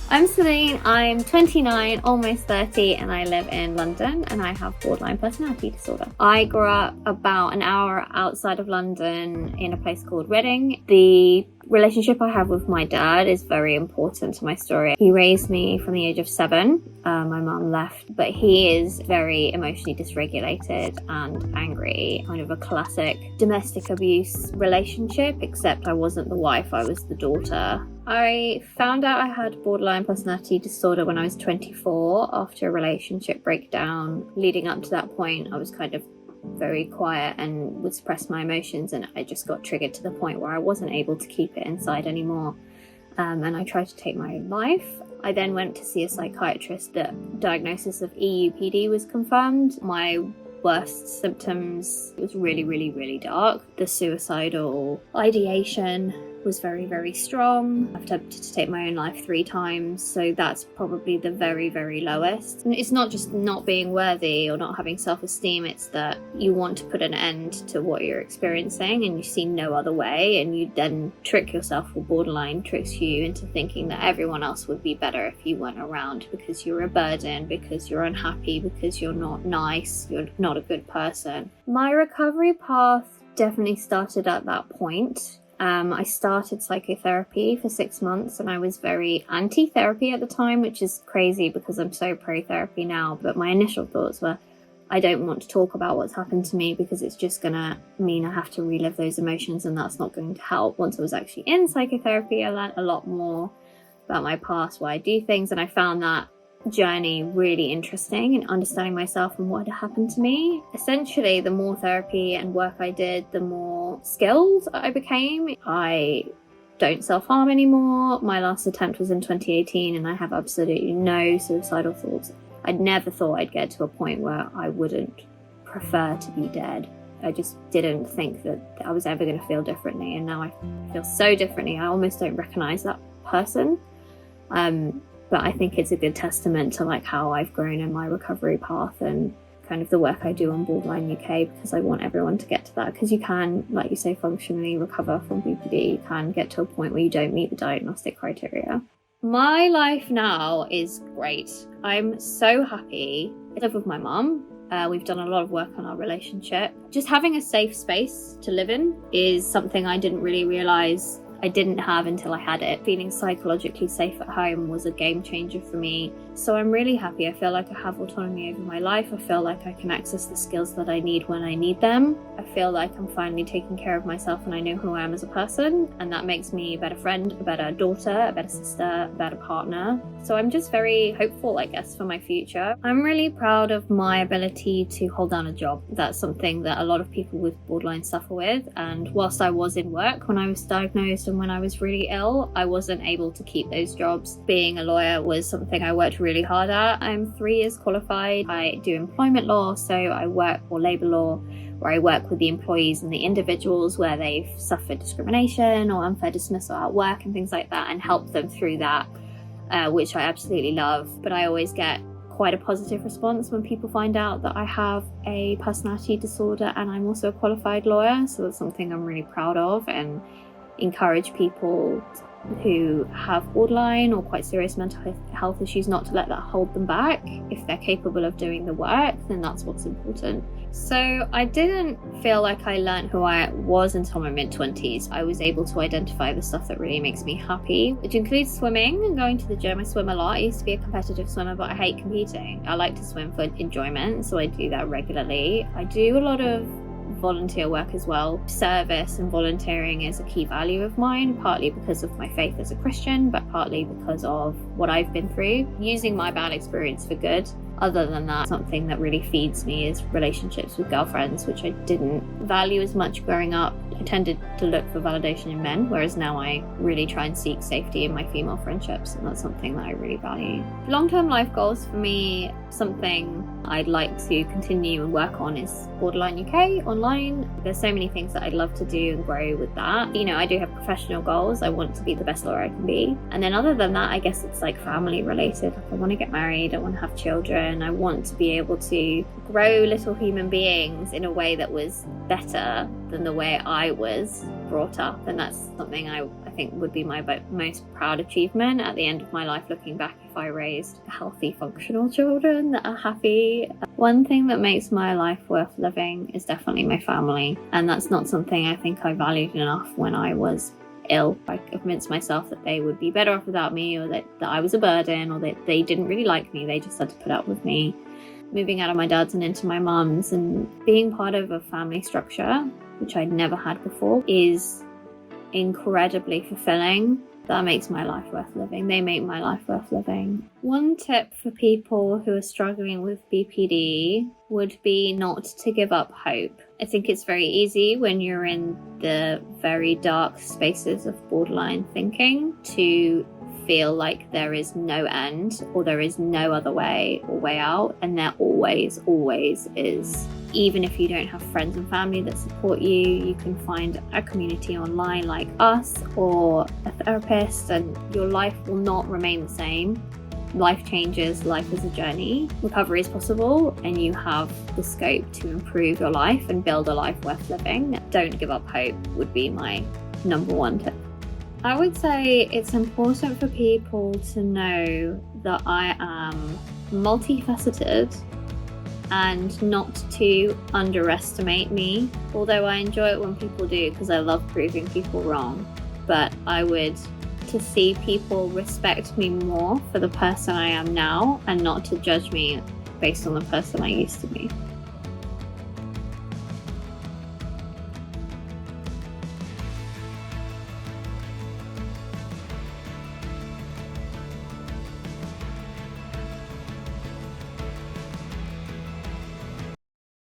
I'm Céline, I'm 29, almost 30, and I live in London, and I have borderline personality disorder. I grew up about an hour outside of London in a place called Reading. The relationship I have with my dad is very important to my story. He raised me from the age of 7. My mum left, but he is very emotionally dysregulated and angry, kind of a classic domestic abuse relationship, except I wasn't the wife, I was the daughter. I found out I had borderline personality disorder when I was 24 after a relationship breakdown. Leading up to that point, I was kind of very quiet and would suppress my emotions, and I just got triggered to the point where I wasn't able to keep it inside anymore, and I tried to take my own life. I then went to see a psychiatrist. The diagnosis of EUPD was confirmed. My worst symptoms was really, really, really dark. The suicidal ideation was very, very strong. I've attempted to take my own life 3 times, so that's probably the very, very lowest. And it's not just not being worthy or not having self-esteem, it's that you want to put an end to what you're experiencing and you see no other way, and you then trick yourself, or borderline tricks you into thinking that everyone else would be better if you weren't around, because you're a burden, because you're unhappy, because you're not nice, you're not a good person. My recovery path definitely started at that point. I started psychotherapy for 6 months, and I was very anti-therapy at the time, which is crazy because I'm so pro-therapy now. But my initial thoughts were, I don't want to talk about what's happened to me because it's just going to mean I have to relive those emotions, and that's not going to help. Once I was actually in psychotherapy, I learned a lot more about my past, why I do things, and I found that journey really interesting in understanding myself and what had happened to me. Essentially, the more therapy and work I did, the more skilled I became. I don't self-harm anymore. My last attempt was in 2018, and I have absolutely no suicidal thoughts. I never thought I'd get to a point where I wouldn't prefer to be dead. I just didn't think that I was ever going to feel differently, and now I feel so differently. I almost don't recognize that person. But I think it's a good testament to how I've grown in my recovery path and kind of the work I do on Borderline UK, because I want everyone to get to that, because you can, like you say, functionally recover from BPD. You can get to a point where you don't meet the diagnostic criteria. My life now is great. I'm so happy. I live with my mum. We've done a lot of work on our relationship. Just having a safe space to live in is something I didn't really realise I didn't have until I had it. Feeling psychologically safe at home was a game changer for me. So I'm really happy. I feel like I have autonomy over my life. I feel like I can access the skills that I need when I need them. I feel like I'm finally taking care of myself and I know who I am as a person. And that makes me a better friend, a better daughter, a better sister, a better partner. So I'm just very hopeful, I guess, for my future. I'm really proud of my ability to hold down a job. That's something that a lot of people with borderline suffer with. And whilst I was in work when I was diagnosed and when I was really ill, I wasn't able to keep those jobs. Being a lawyer was something I worked really hard at. I'm 3 years qualified. I do employment law, so I work for labour law, where I work with the employees and the individuals where they've suffered discrimination or unfair dismissal at work and things like that, and help them through that, which I absolutely love. But I always get quite a positive response when people find out that I have a personality disorder and I'm also a qualified lawyer. So that's something I'm really proud of, and encourage people who have borderline or quite serious mental health issues not to let that hold them back. If they're capable of doing the work, then that's what's important. So I didn't feel like I learned who I was until my mid-20s. I was able to identify the stuff that really makes me happy, which includes swimming and going to the gym. I swim a lot. I used to be a competitive swimmer, but I hate competing. I like to swim for enjoyment, so I do that regularly. I do a lot of volunteer work as well. Service and volunteering is a key value of mine, partly because of my faith as a Christian, but partly because of what I've been through, using my bad experience for good. Other than that, something that really feeds me is relationships with girlfriends, which I didn't value as much growing up. I tended to look for validation in men, whereas now I really try and seek safety in my female friendships, and that's something that I really value. Long-term life goals for me, something I'd like to continue and work on, is Borderline UK online. There's so many things that I'd love to do and grow with that. I do have professional goals. I want to be the best lawyer I can be. And then other than that, I guess it's family related. I want to get married, I want to have children, I want to be able to grow little human beings in a way that was better than the way I was brought up, and that's something I think would be my most proud achievement at the end of my life, looking back, if I raised healthy, functional children that are happy. One thing that makes my life worth living is definitely my family, and that's not something I think I valued enough when I was ill. I convinced myself that they would be better off without me, or that I was a burden, or that they didn't really like me, they just had to put up with me. Moving out of my dad's and into my mum's and being part of a family structure, which I'd never had before, is incredibly fulfilling. That makes my life worth living. They make my life worth living. One tip for people who are struggling with BPD would be not to give up hope. I think it's very easy when you're in the very dark spaces of borderline thinking to feel like there is no end, or there is no other way or way out, and there always is. Even if you don't have friends and family that support you, you can find a community online like us or a therapist, and your life will not remain the same. Life changes, life is a journey. Recovery is possible, and you have the scope to improve your life and build a life worth living. Don't give up hope would be my number one tip. I would say it's important for people to know that I am multifaceted and not to underestimate me, although I enjoy it when people do because I love proving people wrong. But I would to see people respect me more for the person I am now and not to judge me based on the person I used to be.